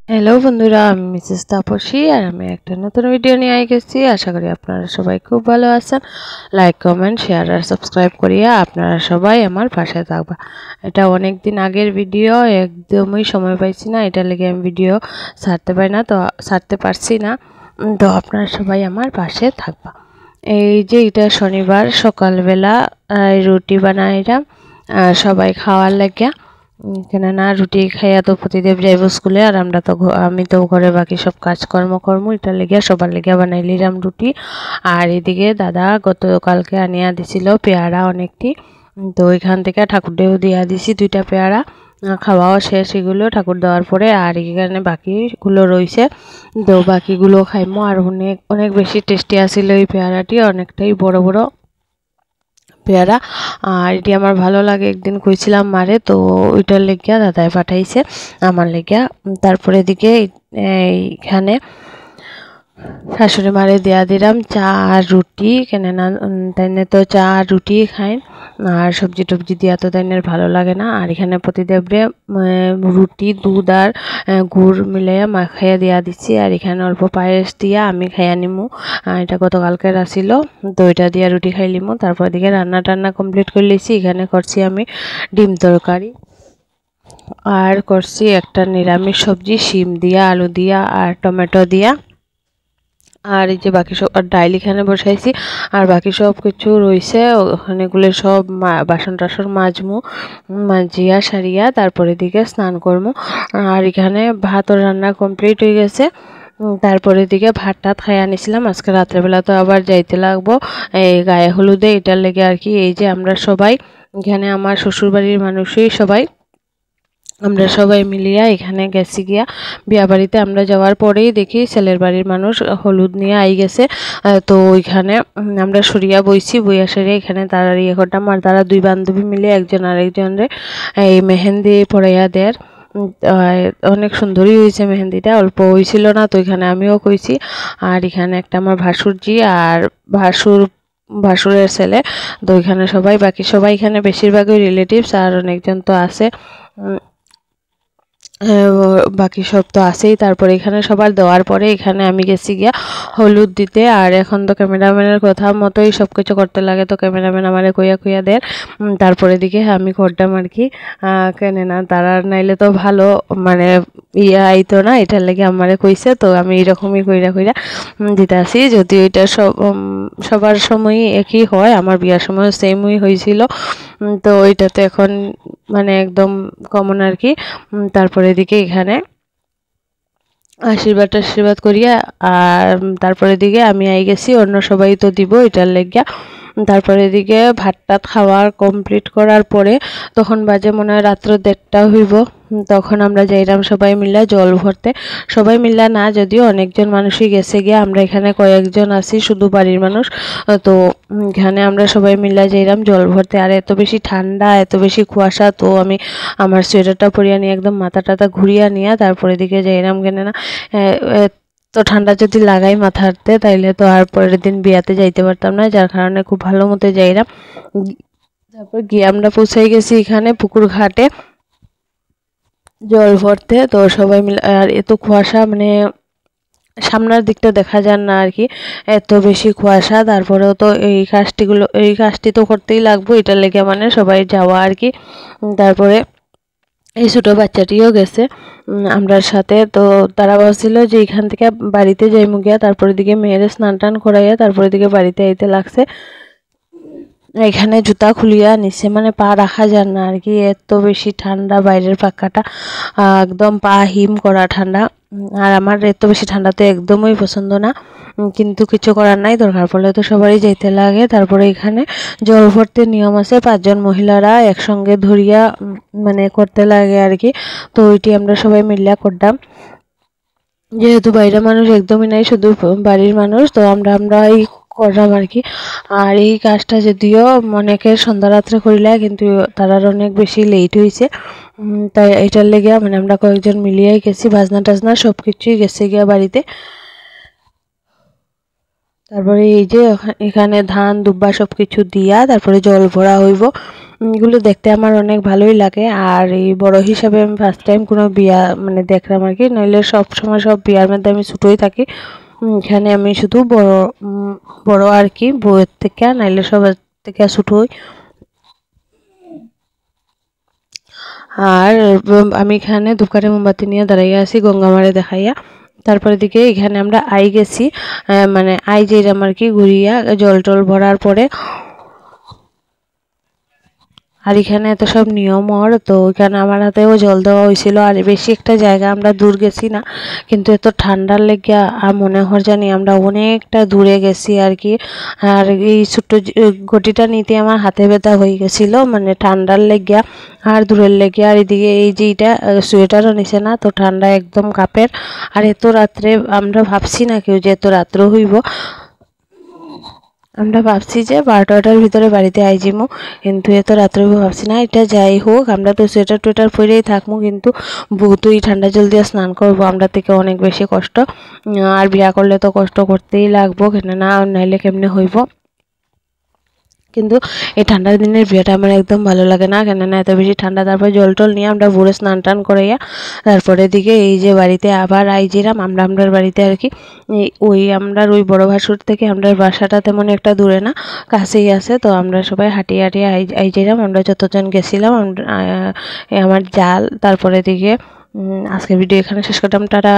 Hello বন্ধুরা, আমি Mrs Tapasi আর আমি একটা নতুন ভিডিও নিয়ে গেছি। আশা করি আপনারা সবাই খুব ভালো আছেন। লাইক, কমেন্ট, শেয়ার আর সাবস্ক্রাইব করিয়া আপনারা সবাই আমার পাশে থাকবা। এটা অনেক দিন আগের ভিডিও, একদমই সময় পাইছি না, এটা লেগে আমি ভিডিও ছাড়তে পারছি না। তো আপনারা সবাই আমার পাশে থাকবা। এই যে এটা শনিবার সকালবেলা রুটি বানাইলাম সবাই খাওয়ার লাগিয়া। এখানে না রুটি খাইয়া তো প্রতিদেব যাইব স্কুলে, আর আমি তো ঘরে বাকি সব কাজকর্ম এটা লেগে সবার লেগে বানাইলিরাম রুটি। আর এদিকে দাদা গতকালকে আনিয়া দিছিল পেয়ারা অনেকটি, তো ওইখান থেকে ঠাকুরদেও দিয়া দিছি 2টা পেয়ারা। খাওয়াও শেষ এগুলো ঠাকুর দেওয়ার পরে, আর এখানে বাকিগুলো রয়েছে, তো বাকিগুলো খাইমো। আর অনেক অনেক বেশি টেস্টি আছিল এই পেয়ারাটি, অনেকটাই বড় বড় পেয়ারা। আর এটি আমার ভালো লাগে, একদিন কইছিলাম মারে, তো ওইটার লেগিয়া দাদাই পাঠাইছে আমার লেগিয়া। তারপরে এদিকে এইখানে শাশুড়ি মারে দেয়া দিলাম চা আর রুটি, কেন না তাইনে তো চা আর রুটি খায়, আর সবজি টবজি দিয়া তো তাইনের ভালো লাগে না। আর এখানে প্রতিদেবরে রুটি দুধ আর গুড় মিলাইয়া মাখাইয়া দিয়া দিচ্ছি, আর এখানে অল্প পায়েস দিয়া আমি খাইয়া নিমু। এটা গতকালকের আসিল, তো এটা দিয়া রুটি খাই লিমু। তারপর দিকে রান্না টান্না কমপ্লিট করে লিছি। এখানে করছি আমি ডিম তরকারি, আর করছি একটা নিরামিষ সবজি শিম দিয়া, আলু দিয়া আর টমেটো দিয়া। আর এই যে বাকি সব ডাইল এখানে বসাইছি, আর বাকি সব কিছু রয়েছে ওখানেগুলো সব বাসন টাসন মাজিয়া সারিয়া তারপরে দিকে স্নান করবো। আর এখানে ভাতও রান্না কমপ্লিট হয়ে গেছে। তারপরে দিকে ভাত টাত খাই আনিছিলাম, আজকে রাত্রেবেলা তো আবার যাইতে লাগবো এই গায়ে হলুদে, এটার লেগে আর কি। এই যে আমরা সবাই এখানে আমার শ্বশুরবাড়ির মানুষই আমরা সবাই মিলিয়া এখানে গেছি গিয়া বিয়া বাড়িতে। আমরা যাওয়ার পরেই দেখি ছেলের বাড়ির মানুষ হলুদ নিয়ে আই গেছে, তো ওইখানে আমরা সরিয়া বইছি, বইয়া সরিয়া এখানে তারা ইয়ে করতাম। আর তারা 2 বান্ধবী মিলে একজন আরেকজনরে এই মেহেন্দি পড়াইয়া দেয়। অনেক সুন্দরই হয়েছে মেহেন্দিটা, অল্প হয়েছিল না, তো এখানে আমিও কইছি। আর এখানে একটা আমার ভাসুরজি আর ভাসুরের ছেলে, তো এখানে সবাই বাকি সবাই এখানে বেশিরভাগই রিলেটিভস, আর অনেকজন তো আছে বাকি সব তো আছেই। তারপরে এখানে সবার দেওয়ার পরে এখানে আমি গেছি গিয়া হলুদ দিতে। আর এখন তো ক্যামেরাম্যানের কথা মতোই সব কিছু করতে লাগে, তো ক্যামেরাম্যান আমারে কইয়া দেয়। তারপরে দিকে আমি করতাম আর কি, কেন না তারা নাইলে তো ভালো মানে আইতো না, এটার লেগে আমারে কইছে, তো আমি এরকমই কইরা দিতে আসি। যদিও এটা সবার সময়ই একই হয়, আমার বিয়ার সময় সেমই হয়েছিল, তো ওইটা তো এখন মানে একদম কমন আর কি। তারপরে এদিকে এখানে আশীর্বাদ করিয়া, আর তারপরে দিকে আমি আই গেছি, অন্য সবাই তো দিব এটার লেগিয়া। তারপরে এদিকে ভাত টাত খাওয়ার কমপ্লিট করার পরে তখন বাজে মনে হয় রাত্র 1:30টা হইব। তখন আমরা যাইলাম সবাই মিলে জল ভরতে। সবাই মিলে না, যদিও অনেকজন মানুষই গেছে গিয়া, আমরা এখানে কয়েকজন আছি শুধু বাড়ির মানুষ, তো এখানে আমরা সবাই মিলে যাইলাম জল ভরতে। আর এত বেশি ঠান্ডা, এত বেশি কুয়াশা, তো আমি আমার সোয়েটারটা পরিয়া নিয়ে একদম মাথা টাথা ঘুরিয়া নিয়ে তারপরে দিকে যাইলাম, কেন না তো ঠান্ডা যদি লাগাই মাথাতে তাইলে তো আর পরের দিন বিয়াতে যাইতে পারতাম না, যার কারণে খুব ভালো মতো যাইলাম। তারপর গিয়ে আমরা পৌঁছাই গেছি এখানে পুকুর ঘাটে জল ভরতে। তো সবাই মিলে, আর এত কুয়াশা মানে সামনের দিকটা দেখা যান না আর কি, এত বেশি কুয়াশা। তারপরেও তো এই কাজটি তো করতেই লাগবে, এটার লেগে মানে সবাই যাওয়া আর কি। তারপরে এই ছোটো বাচ্চাটিও গেছে আমরার সাথে, তো তারা বলছিল যে এখান থেকে বাড়িতে যাইমু গিয়া, তারপরে দিকে মেয়েরে স্নান টান করাইয়া তারপরে দিকে বাড়িতে আইতে লাগছে। এখানে জুতা খুলিয়া নিচে মানে পা রাখা যায় না আর কি, এত বেশি ঠান্ডা, বাইরের পাক্কাটা একদম পা হিম করা ঠান্ডা। আর আমার এত বেশি ঠান্ডা তো একদমই পছন্দ না, কিন্তু কিছু করার নাই, দরকার পড়লে তো সবারই যেতে লাগে। তারপরে এখানে জল ভরতে নিয়ম আছে, 5 জন মহিলারা একসঙ্গে ধরিয়া মানে করতে লাগে আর কি, তো ওইটি আমরা সবাই মিলিয়া করতাম। যেহেতু বাইরের মানুষ একদমই নাই, শুধু বাড়ির মানুষ, তো আমরা এই করলাম আর কি। আর এই কাজটা যদিও অনেকে সন্ধ্যা রাত্রে করিলা, কিন্তু তারার অনেক বেশি লেট হয়েছে, তাই এটার লেগে মানে আমরা কয়েকজন মিলিয়াই গেছি, বাজনা টাজনা সব কিছুই গেছে গিয়া বাড়িতে। তারপরে এই যে এখানে ধান দুব্বা সব কিছু দিয়া তারপরে জল ভরা হইব। এগুলো দেখতে আমার অনেক ভালোই লাগে। আর এই বড় হিসাবে আমি ফার্স্ট টাইম কোনো বিয়া মানে দেখলাম আর কি, নইলে সব সময় সব বিয়ার মধ্যে আমি ছোটোই থাকি। এখানে আমি শুধু বড় আর কি, বউয়ের থেকে নাইলে সবার থেকে ছোটোই। আর আমি এখানে ধূপকাঠি মোমবাতি নিয়ে দাঁড়াইয়া আছি গঙ্গামারে দেখাইয়া। তারপরে দিকে এখানে আমরা আই গেছি, মানে আই যেরাম আর কি ঘুরিয়া জল টল ভরার পরে। আর এখানে এত সব নিয়ম ওর, তো ওইখানে আমার হাতেও জল দেওয়া হয়েছিল। আর বেশি একটা জায়গা আমরা দূর গেছি না, কিন্তু এত ঠান্ডার লেগে আর মনে হয় জানি আমরা অনেকটা দূরে গেছি আর কি। আর এই ছোট্ট গটিটা নিতে আমার হাতে ব্যথা হয়ে গেছিলো, মানে ঠান্ডার লেগে আর দূরের লেগে। আর এদিকে এই যে এটা সোয়েটারও নিছে না, তো ঠান্ডা একদম কাপের। আর এত রাত্রে আমরা ভাবছি না কেউ যে এত রাত্র হইব, আমরা ভাবছি যে 12টার ভিতরে বাড়িতে আইজিমু, কিন্তু এত রাত্রে ভাবছি না। এটা যাই হোক, আমরা তো সোয়েটার টোয়েটার পরেই থাকবো, কিন্তু বহুতই ঠান্ডা জল দিয়ে স্নান করবো, আমরা থেকে অনেক বেশি কষ্ট। আর বিয়া করলে তো কষ্ট করতেই লাগবো, কেন না নাইলে কেমনে হইব। কিন্তু এই ঠান্ডার দিনের বিয়েটা আমার একদম ভালো লাগে না, কেননা এত বেশি ঠান্ডা। তারপর জল টল নিয়ে আমরা ভোরে স্নান টান করাইয়া তারপরে দিকে এই যে বাড়িতে আবার আইজিরাম আমরার বাড়িতে আর কি। ওই আমরার ওই বড় ভাসুর থেকে আমরার বাসাটা তেমন একটা দূরে না, কাছেই আছে। তো আমরা সবাই হাঁটিয়ে হাঁটিয়ে আইজিরাম, আমরা যতজন গেছিলাম। আমার জাল তারপরে দিকে আজকের ভিডিও এখানে শেষ করলাম, টাটা।